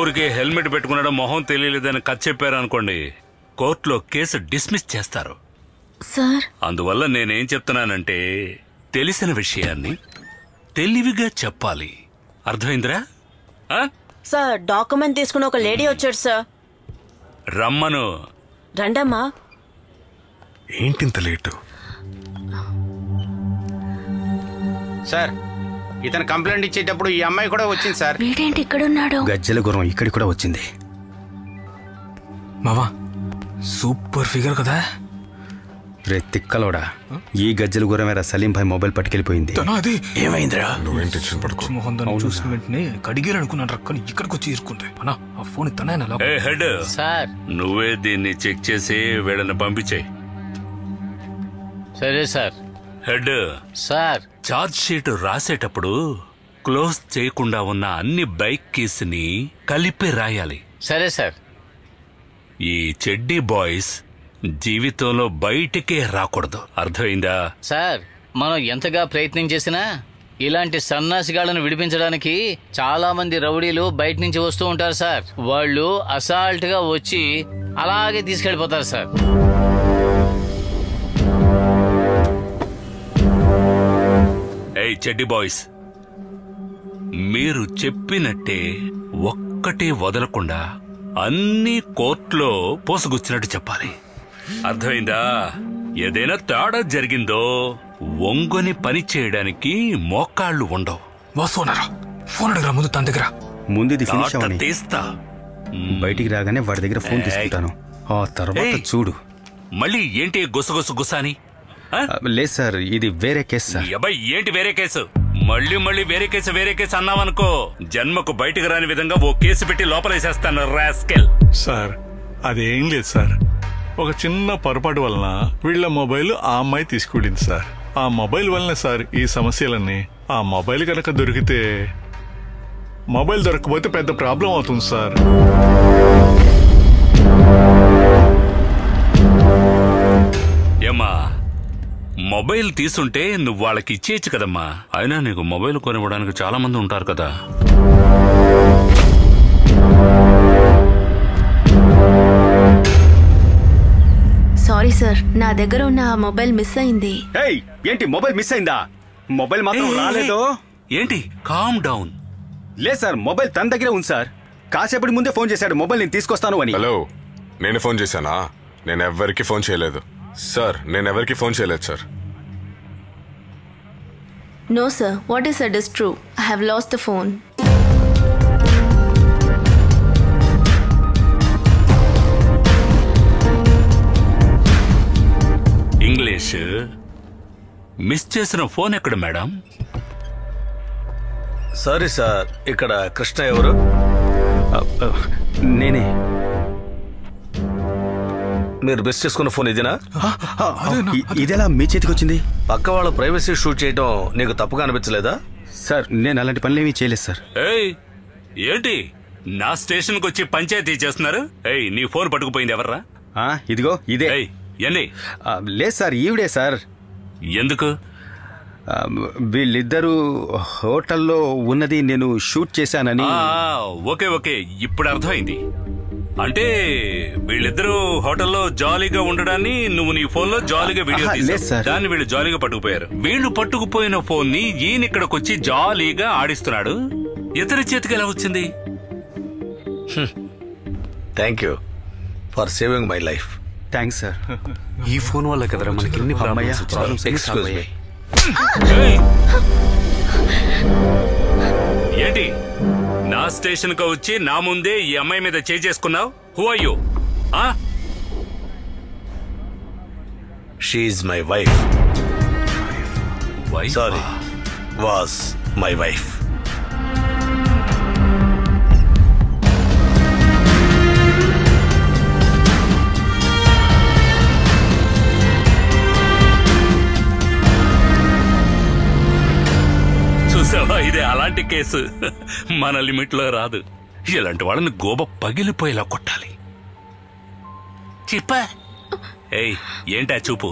ఊరికే హెల్మెట్ పెట్టుకున్నాడు మొహం తెలియలేదని కథ చెప్పారు అనుకోండి, కోర్టులో కేసు డిస్మిస్ చేస్తారు సార్. అందువల్ల నేనేం చెప్తున్నానంటే తెలిసిన విషయాన్ని తెలివిగా చెప్పాలి. అర్థమైందిరా? సార్ డాక్యుమెంట్ తీసుకుని ఒక లేడీ వచ్చాడు సార్. రమ్మను. రండమ్మా. ఏంటింత లేటు? సార్ ఇతను కంప్లైంట్ ఇచ్చేటప్పుడు ఈ అమ్మాయి కూడా వచ్చింది సార్. వీడేంటి ఇక్కడ ఉన్నాడు? గజ్జల గుర్రం ఇక్కడికి కూడా వచ్చింది. మావా సూపర్ ఫిగర్ కదా. రే తిక్కలోడా, ఈ గజ్జల గుర్రమేరా సలీం భాయ్ మొబైల్ పట్టుకెళ్ళిపోయింది. ఏమైందిరా? నువ్వేం టెన్షన్ పడుకో. మొహం చూసిన వెంటనే కడిగేరు అనుకున్నాను రక్కని ఇక్కడికి వచ్చి ఇరుక్కుంది. అన్నా ఆ ఫోన్ తన హెడ్ సార్ నువ్వే దీన్ని చెక్ చేసి వీళ్ళని పంపించేయి. సరే sir. Head sir charge sheet రాసేటప్పుడు క్లోజ్ చేయకుండా ఉన్న అన్ని బైక్ కీస్ ని కలిపి రాయాలి. సరే సార్. ఈ చెడ్డీ బాయ్స్ జీవితంలో బయటికే రాకూడదు. అర్థమైందా? సార్ మనం ఎంతగా ప్రయత్నం చేసినా ఇలాంటి సన్నాసిగాళ్లను విడిపించడానికి చాలా మంది రౌడీలు బయట నుంచి వస్తూ ఉంటారు సార్. వాళ్ళు అసాల్ట్ గా వచ్చి అలాగే తీసుకెళ్లిపోతారు సార్. ఏయ్ చెడ్డీ బాయ్స్, మీరు చెప్పినట్టే ఒక్కటే వదలకుండా అన్ని కోర్టులో పోసుగుచ్చినట్టు చెప్పాలి. అర్థమైందా? ఏదైనా తేడా జరిగిందో ఒంగొని పని చేయడానికి మోకాళ్ళు ఉండవు. ముందు తన దగ్గర ముందు తీస్తా. బయటికి రాగానే వాడి దగ్గర ఫోన్ తీసుకుంటాను. ఆ తర్వాత చూడు. మళ్ళీ ఏంటి గుసగుస గుసాని? లేదు సార్, ఇది వేరే కేసు సార్. అబ్బాయి ఏంటి వేరే కేసు? మళ్ళీ వేరే కేసు అన్నావనుకో, జన్మకు బయటకు రాని విధంగా ఓ కేసు పెట్టి లోపలేసేస్తాను రాస్కెల్. సార్ అదేం లేదు సార్, ఒక చిన్న పొరపాటు వలన వీళ్ళ మొబైల్ ఆ అమ్మాయి తీసుకెళ్ళింది సార్. ఆ మొబైల్ వలన సార్ ఈ సమస్యలన్నీ. ఆ మొబైల్ కనుక దొరికితే, మొబైల్ దొరకకపోతే పెద్ద ప్రాబ్లం అవుతుంది సార్. ఏమ్మా, మొబైల్ తీసుంటే నువ్వు వాళ్ళకి ఇచ్చేయచ్చు కదమ్మా. అయినా నీకు మొబైల్ కొనివ్వడానికి చాలా మంది ఉంటారు కదా. సారీ సార్, నా దగ్గర ఉన్న ఆ మొబైల్ మిస్ అయింది. ఏంటి మొబైల్ మిస్ అయిందా? మొబైల్ మాత్రం రాలేదు. ఏంటి? Calm down. లేదు సార్, మొబైల్ తన దగ్గరే ఉంది సార్. కాసేపటి ముందే ఫోన్ చేశాడు మొబైల్ నేను తీసుకొస్తాను అని. హలో, నేను ఫోన్ చేశానా? నేను ఎవరికి ఫోన్ చేయలేదు సార్. నేను ఎవరికి ఫోన్ చేయలేదు sir. No sir, what is said is true. I have lost the phone. English miss చేసిన ఫోన్ ఎక్కడ మేడం? సారీ సార్, ఇక్కడ కృష్ణ ఎవరు? నేనే. మీరు మిస్ చేసుకున్న ఫోన్ ఇదేనా? ఇదెలా మీ చేతికి వచ్చింది? పక్క వాళ్ళ ప్రైవసీ షూట్ చేయడం నీకు తప్పుగా అనిపించలేదా? సార్ నేను అలాంటి పనులేమీ చేయలేదు సార్. ఏంటి నా స్టేషన్ కు వచ్చి పంచాయతీ చేస్తున్నారు? నీ ఫోన్ పట్టుకుపోయింది ఎవర్రా? ఇదిగో ఇదే. ఎన్ని? లేదు సార్, ఈవిడే సార్. ఎందుకు? వీళ్ళిద్దరూ హోటల్లో ఉన్నది నేను షూట్ చేశానని. ఓకే, ఇప్పుడు అర్థమైంది. అంటే వీళ్ళిద్దరూ హోటల్లో జాలీగా ఉండడాన్ని నువ్వు నీ ఫోన్ లో జాలీగా వీడియో తీసావు. దాన్ని వీళ్ళు జాలీగా పట్టుకుపోయారు. వీళ్ళు పట్టుకుపోయిన ఫోన్ ని ఈయన ఇక్కడికి వచ్చి జాలీగా ఆడిస్తున్నాడు. ఇతని చేతికి ఎలా వచ్చింది? Thank you for saving my life. Thanks sir. ఈ ఫోన్ వల్ల కదరా మనకి ఇన్ని ప్రాబ్లమ్స్ వచ్చాయి. Excuse me. ఏంటి నా స్టేషన్ కు వచ్చి నా ముందే ఈ అమ్మాయి మీద చేసుకున్నావు? Who are you? She is my wife. Sorry, was my wife. ఇదే అలాంటి కేసు మన లిమిట్ లో రాదు. ఇలాంటి వాళ్ళని గోబ పగిలిపోయేలా కొట్టాలి. చెప్పా. ఏంటా చూపు?